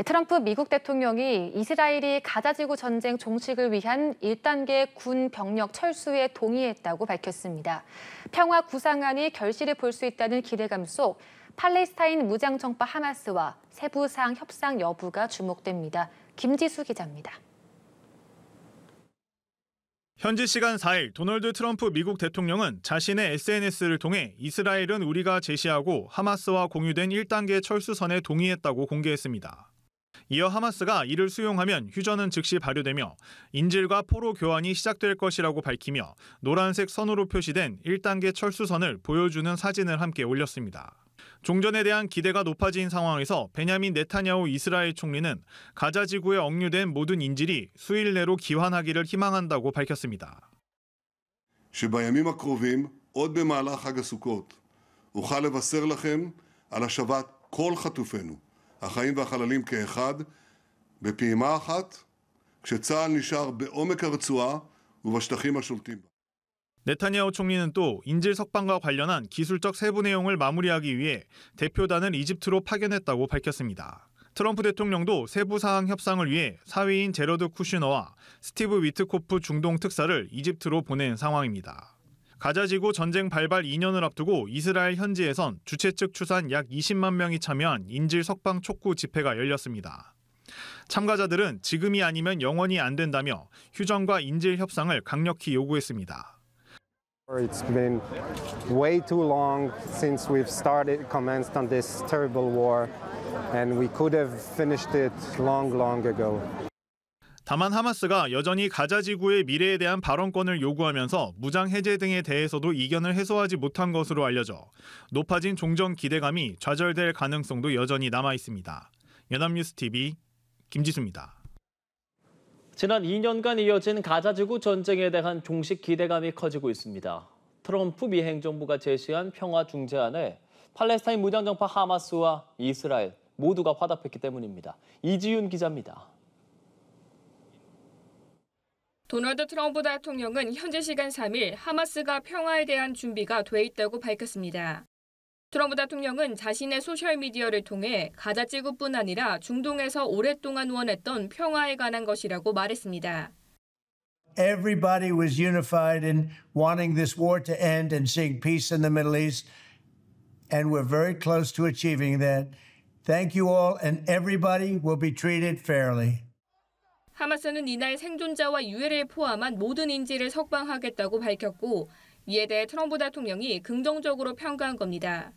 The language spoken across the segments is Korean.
트럼프 미국 대통령이 이스라엘이 가자지구 전쟁 종식을 위한 1단계 군 병력 철수에 동의했다고 밝혔습니다. 평화 구상안이 결실을 볼 수 있다는 기대감 속 팔레스타인 무장정파 하마스와 세부사항 협상 여부가 주목됩니다. 김지수 기자입니다. 현지 시간 4일 도널드 트럼프 미국 대통령은 자신의 SNS를 통해 이스라엘은 우리가 제시하고 하마스와 공유된 1단계 철수선에 동의했다고 공개했습니다. 이어 하마스가 이를 수용하면 휴전은 즉시 발효되며 인질과 포로 교환이 시작될 것이라고 밝히며 노란색 선으로 표시된 1단계 철수선을 보여주는 사진을 함께 올렸습니다. 종전에 대한 기대가 높아진 상황에서 베냐민 네타냐후 이스라엘 총리는 가자 지구에 억류된 모든 인질이 수일 내로 귀환하기를 희망한다고 밝혔습니다. שבימים הקרובים, עוד במהלך חג הסוכות, אוכל לבשר לכם על השבת כל חטופינו, החיים והחללים כאחד, בפעימה אחת, כשצה"ל נשאר בעומק הרצועה ובשטחים השולטים בה. 네타냐후 총리는 또 인질 석방과 관련한 기술적 세부 내용을 마무리하기 위해 대표단을 이집트로 파견했다고 밝혔습니다. 트럼프 대통령도 세부 사항 협상을 위해 사위인 제러드 쿠슈너와 스티브 위트코프 중동 특사를 이집트로 보낸 상황입니다. 가자지구 전쟁 발발 2년을 앞두고 이스라엘 현지에선 주최 측 추산 약 20만 명이 참여한 인질 석방 촉구 집회가 열렸습니다. 참가자들은 지금이 아니면 영원히 안 된다며 휴전과 인질 협상을 강력히 요구했습니다. It's been way too long since we've commenced on this terrible war, and we could have finished it long ago. 다만 하마스가 여전히 가자 지구의 미래에 대한 발언권을 요구하면서 무장 해제 등에 대해서도 이견을 해소하지 못한 것으로 알려져 높아진 종전 기대감이 좌절될 가능성도 여전히 남아 있습니다. 연합뉴스TV 김지수입니다. 지난 2년간 이어진 가자지구 전쟁에 대한 종식 기대감이 커지고 있습니다. 트럼프 미 행정부가 제시한 평화 중재안에 팔레스타인 무장정파 하마스와 이스라엘 모두가 화답했기 때문입니다. 이지윤 기자입니다. 도널드 트럼프 대통령은 현지 시간 3일 하마스가 평화에 대한 준비가 돼 있다고 밝혔습니다. 트럼프 대통령은 자신의 소셜미디어를 통해 가자지구뿐 아니라 중동에서 오랫동안 원했던 평화에 관한 것이라고 말했습니다. Everybody was unified in wanting this war to end and seeing peace in the Middle East, and we're very close to achieving that. Thank you all, and everybody will be treated fairly. 하마스는 이날 생존자와 유해를 포함한 모든 인질을 석방하겠다고 밝혔고 이에 대해 트럼프 대통령이 긍정적으로 평가한 겁니다.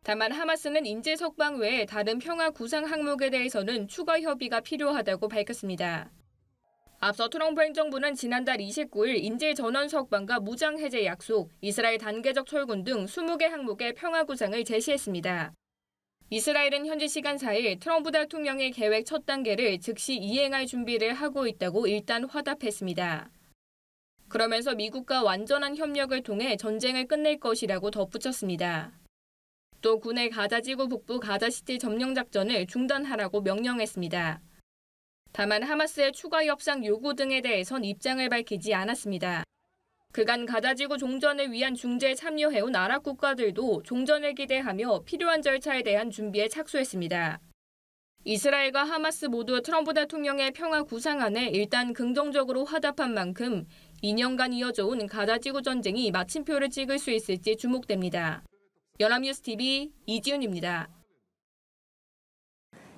다만 하마스는 인질 석방 외에 다른 평화 구상 항목에 대해서는 추가 협의가 필요하다고 밝혔습니다. 앞서 트럼프 행정부는 지난달 29일 인질 전원 석방과 무장 해제 약속, 이스라엘 단계적 철군 등 20개 항목의 평화 구상을 제시했습니다. 이스라엘은 현지 시간 4일 트럼프 대통령의 계획 첫 단계를 즉시 이행할 준비를 하고 있다고 일단 화답했습니다. 그러면서 미국과 완전한 협력을 통해 전쟁을 끝낼 것이라고 덧붙였습니다. 또 군의 가자지구 북부 가자시티 점령 작전을 중단하라고 명령했습니다. 다만 하마스의 추가 협상 요구 등에 대해선 입장을 밝히지 않았습니다. 그간 가자지구 종전을 위한 중재에 참여해온 아랍 국가들도 종전을 기대하며 필요한 절차에 대한 준비에 착수했습니다. 이스라엘과 하마스 모두 트럼프 대통령의 평화 구상안에 일단 긍정적으로 화답한 만큼 2년간 이어져온 가자지구 전쟁이 마침표를 찍을 수 있을지 주목됩니다. 연합뉴스TV 이지윤입니다.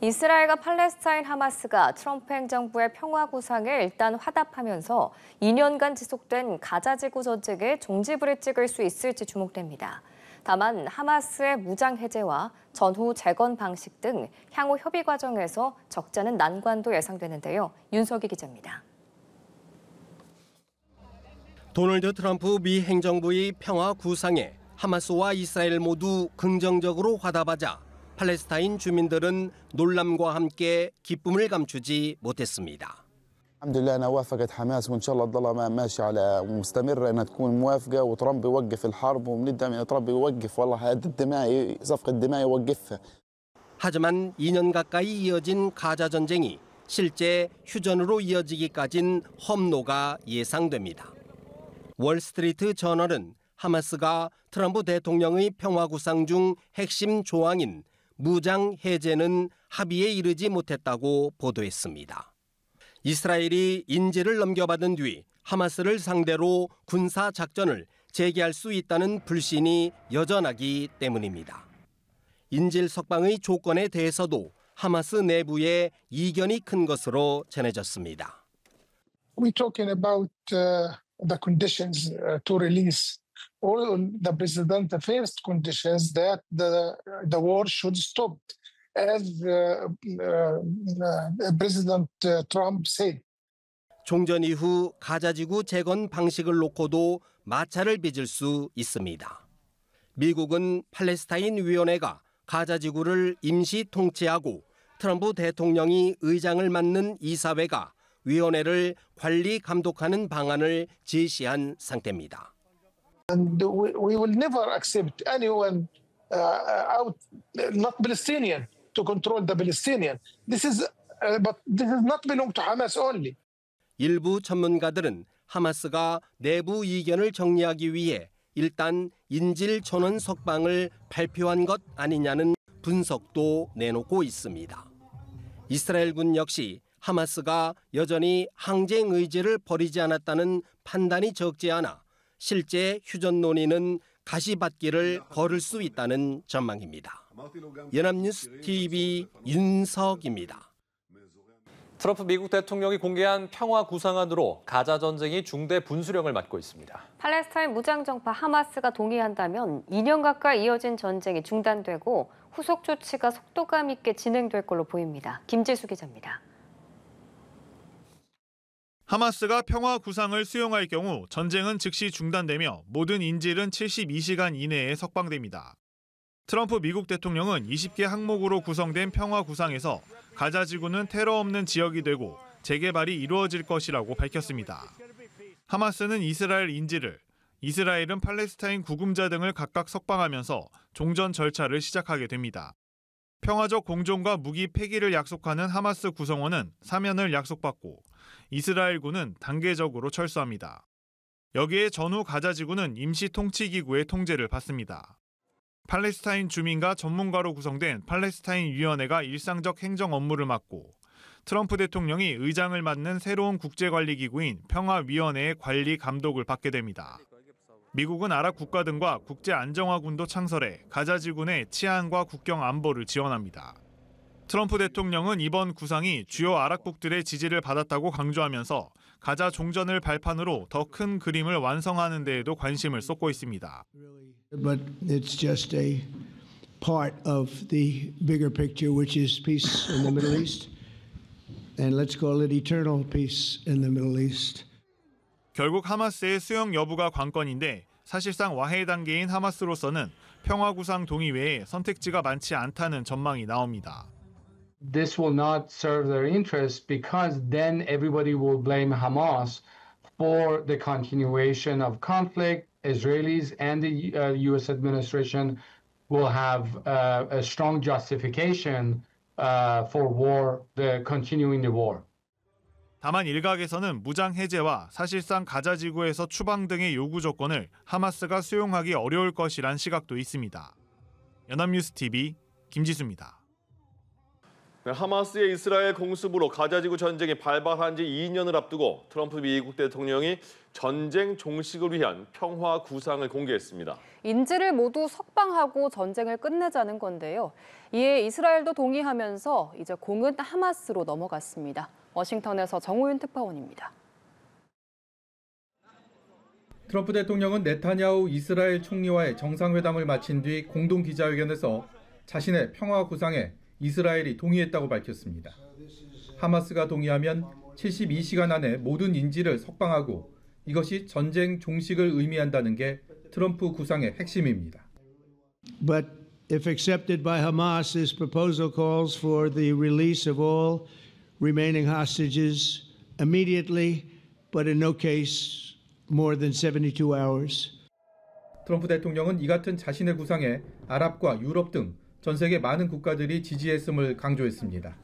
이스라엘과 팔레스타인 하마스가 트럼프 행정부의 평화 구상에 일단 화답하면서 2년간 지속된 가자지구 전쟁의 종지부를 찍을 수 있을지 주목됩니다. 다만 하마스의 무장 해제와 전후 재건 방식 등 향후 협의 과정에서 적지 않은 난관도 예상되는데요. 윤석희 기자입니다. 도널드 트럼프 미 행정부의 평화 구상에 하마스와 이스라엘 모두 긍정적으로 화답하자 팔레스타인 주민들은 놀람과 함께 기쁨을 감추지 못했습니다. الحمد لله انها وافقت حماس وان شاء الله تضلها ماشيه على ومستمره انها تكون موافقه وترامب يوقف الحرب وبندعم ان ترامب يوقف والله هذه الدماء صفقه الدماء يوقفها. 하지만 2년 가까이 이어진 가자 전쟁이 실제 휴전으로 이어지기까진 험로가 예상됩니다. 월스트리트 저널은 하마스가 트럼프 대통령의 평화 구상 중 핵심 조항인 무장 해제는 합의에 이르지 못했다고 보도했습니다. 이스라엘이 인질을 넘겨받은 뒤 하마스를 상대로 군사 작전을 재개할 수 있다는 불신이 여전하기 때문입니다. 인질 석방의 조건에 대해서도 하마스 내부에 이견이 큰 것으로 전해졌습니다. We're talking about the conditions to release. All the president first conditions that the war should stop, as President Trump said. 종전 이후 가자지구 재건 방식을 놓고도 마찰을 빚을 수 있습니다. 미국은 팔레스타인 위원회가 가자지구를 임시 통치하고 트럼프 대통령이 의장을 맡는 이사회가 위원회를 관리 감독하는 방안을 제시한 상태입니다. And we will never accept anyone out, not Palestinian, to control the Palestinian. But this is not belong to Hamas only. 일부 전문가들은 하마스가 내부 이견을 정리하기 위해 일단 인질 전원 석방을 발표한 것 아니냐는 분석도 내놓고 있습니다. 이스라엘군 역시 하마스가 여전히 항쟁 의지를 버리지 않았다는 판단이 적지 않아 실제 휴전 논의는 가시밭길을 걸을 수 있다는 전망입니다. 연합뉴스 TV 윤석입니다. 트럼프 미국 대통령이 공개한 평화 구상안으로 가자 전쟁이 중대 분수령을 맞고 있습니다. 팔레스타인 무장정파 하마스가 동의한다면 2년 가까이 이어진 전쟁이 중단되고 후속 조치가 속도감 있게 진행될 걸로 보입니다. 김지수 기자입니다. 하마스가 평화 구상을 수용할 경우 전쟁은 즉시 중단되며 모든 인질은 72시간 이내에 석방됩니다. 트럼프 미국 대통령은 20개 항목으로 구성된 평화 구상에서 가자 지구는 테러 없는 지역이 되고 재개발이 이루어질 것이라고 밝혔습니다. 하마스는 이스라엘 인질을, 이스라엘은 팔레스타인 구금자 등을 각각 석방하면서 종전 절차를 시작하게 됩니다. 평화적 공존과 무기 폐기를 약속하는 하마스 구성원은 사면을 약속받고 이스라엘군은 단계적으로 철수합니다. 여기에 전후 가자 지구는 임시 통치기구의 통제를 받습니다. 팔레스타인 주민과 전문가로 구성된 팔레스타인 위원회가 일상적 행정 업무를 맡고 트럼프 대통령이 의장을 맡는 새로운 국제관리기구인 평화위원회의 관리 감독을 받게 됩니다. 미국은 아랍 국가 등과 국제안정화군도 창설해 가자 지구 내 치안과 국경 안보를 지원합니다. 트럼프 대통령은 이번 구상이 주요 아랍국들의 지지를 받았다고 강조하면서 가자 종전을 발판으로 더 큰 그림을 완성하는 데에도 관심을 쏟고 있습니다. But it's just a part of the bigger picture, which is peace in the Middle East. And let's call it eternal peace in the Middle East. 결국 하마스의 수용 여부가 관건인데 사실상 와해 단계인 하마스로서는 평화 구상 동의 외에 선택지가 많지 않다는 전망이 나옵니다. This will not serve their interests because then everybody will blame Hamas for the continuation of conflict. Israelis and the U.S. administration will have a strong justification for war, continuing the war. 다만 일각에서는 무장 해제와 사실상 가자 지구에서 추방 등의 요구 조건을 하마스가 수용하기 어려울 것이란 시각도 있습니다. 연합뉴스 TV 김지수입니다. 하마스의 이스라엘 공습으로 가자지구 전쟁이 발발한 지 2년을 앞두고 트럼프 미국 대통령이 전쟁 종식을 위한 평화 구상을 공개했습니다. 인질을 모두 석방하고 전쟁을 끝내자는 건데요. 이에 이스라엘도 동의하면서 이제 공은 하마스로 넘어갔습니다. 워싱턴에서 정호윤 특파원입니다. 트럼프 대통령은 네타냐후 이스라엘 총리와의 정상회담을 마친 뒤 공동 기자회견에서 자신의 평화 구상에 이스라엘이 동의했다고 밝혔습니다. 하마스가 동의하면 72시간 안에 모든 인질을 석방하고 이것이 전쟁 종식을 의미한다는 게 트럼프 구상의 핵심입니다. But if accepted by Hamas, this proposal calls for the release of all remaining hostages immediately, but in no case more than 72 hours. 트럼프 대통령은 이 같은 자신의 구상에 아랍과 유럽 등 전 세계 많은 국가들이 지지했음을 강조했습니다.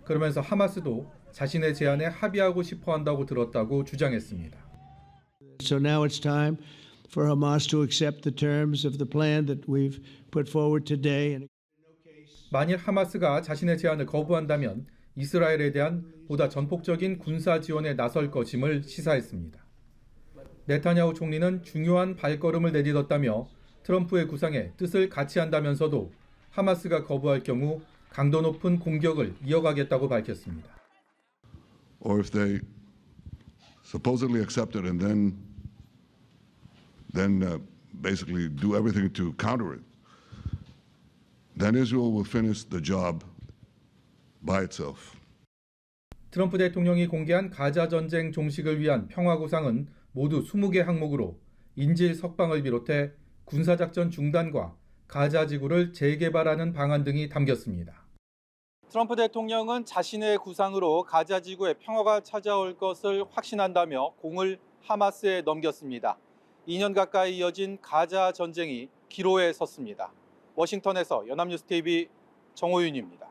그러면서 하마스도 자신의 제안에 합의하고 싶어 한다고 들었다고 주장했습니다. So now it's time for Hamas to accept the terms of the plan that we've put forward today. 만일 하마스가 자신의 제안을 거부한다면 이스라엘에 대한 보다 전폭적인 군사 지원에 나설 것임을 시사했습니다. 네타냐후 총리는 중요한 발걸음을 내딛었다며 트럼프의 구상에 뜻을 같이 한다면서도 하마스가 거부할 경우 강도 높은 공격을 이어가겠다고 밝혔습니다. Or if they supposedly accept it and then basically do everything to counter it, then Israel will finish the job by itself. 트럼프 대통령이 공개한 가자 전쟁 종식을 위한 평화 구상은 모두 20개 항목으로 인질 석방을 비롯해 군사작전 중단과 가자 지구를 재개발하는 방안 등이 담겼습니다. 트럼프 대통령은 자신의 구상으로 가자 지구에 평화가 찾아올 것을 확신한다며 공을 하마스에 넘겼습니다. 2년 가까이 이어진 가자 전쟁이 기로에 섰습니다. 워싱턴에서 연합뉴스 TV 정호윤입니다.